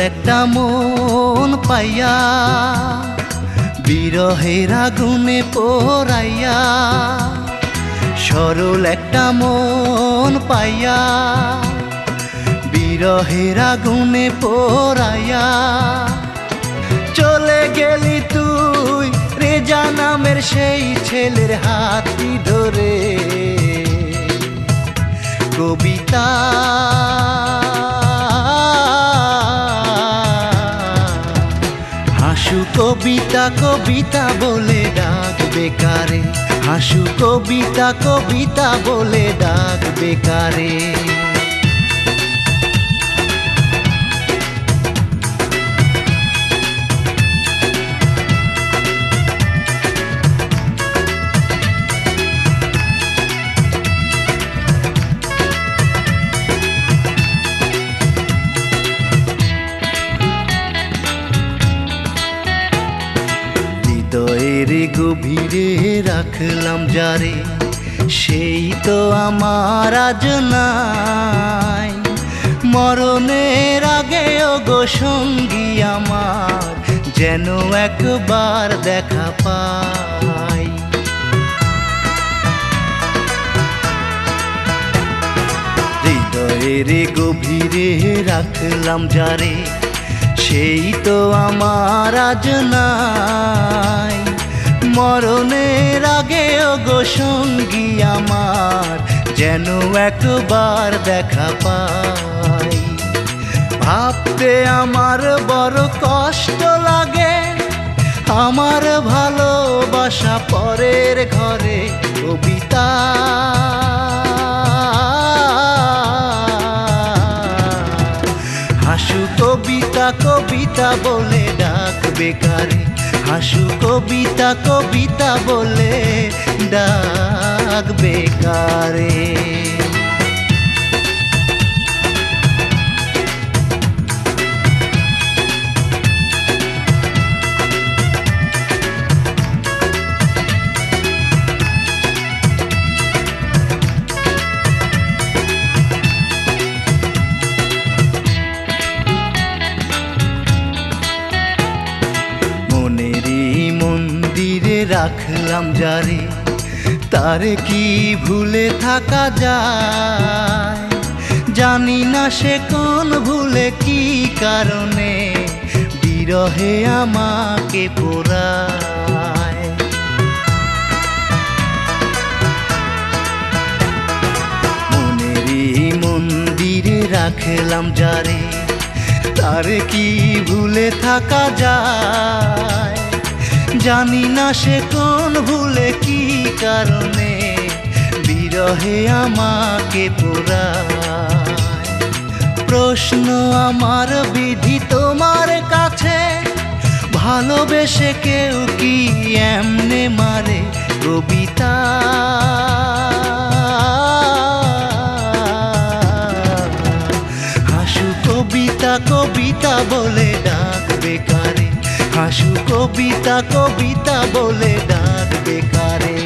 একটা মন পাইয়া বিরহের আগুনে পোড়াইয়া, সরল একটা মন পাইয়া বিরহের আগুনে পোড়াইয়া, চলে গেলি তুই রেজা নামের সেই ছেলের হাতটি ধরে। কবিতা হাসু কবিতা কবিতা বলে ডাকবে কারে, হাসু কবিতা কবিতা বলে ডাকবে কারে। হৃদয়ের গভীরে রাখলাম যারে, সেই তো আমার আজ নাই। মরণের আগে ওগো সঙ্গী আমার, যেন একবার দেখা পাই। হৃদয়ের গভীরে রাখলাম যারে, সেই তো আমার আজ নাই। মরণের আগে ওগো সঙ্গী আমার, যেন একবার দেখা পাই। ভাবতে আমার বড় কষ্ট লাগে, আমার ভালোবাসা পরের ঘরে। কবিতা হাসু কবিতা কবিতা বলে ডাকবে কারে, হাসু কবিতা কবিতা বলে ডাকবে কারে। মন্দিরে রাখলাম যারে, তারে কি ভুলে থাকা যায়? জানি না সে কোন ভুলে কি কারণে বিরহে আমাকে পোড়ায়। মনেরই মন্দিরে রাখলাম যারে, তারে কি ভুলে থাকা যায়? জানি না সে কোন ভুলে কি কারণে বিরহে আমাকে পোড়ায়। প্রশ্ন আমার বিধি তোমার কাছে, ভালোবেসে কেউ কি এমনে মারে? কবিতা হাসু কবিতা কবিতা বলে ডাকবে কারে, হাসু কবিতা কবিতা বলে ডাকবে কারে।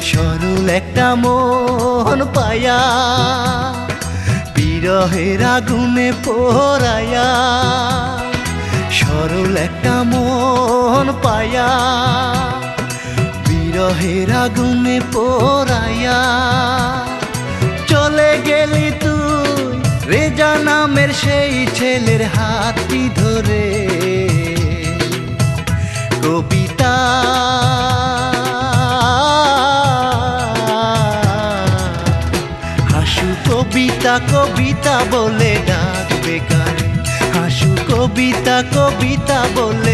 সরল একটা মন পাইয়া বিরহের আগুনে পোড়াইয়া, সরল একটা মন পাইয়া বিরহের আগুনে পোড়াইয়া, চলে গেলি তুই রেজা নামের সেই ছেলের হাতটি ধরে। কবিতা হাসু কবিতা কবিতা বলে ডাকবে কারে, হাসু কবিতা কবিতা বলে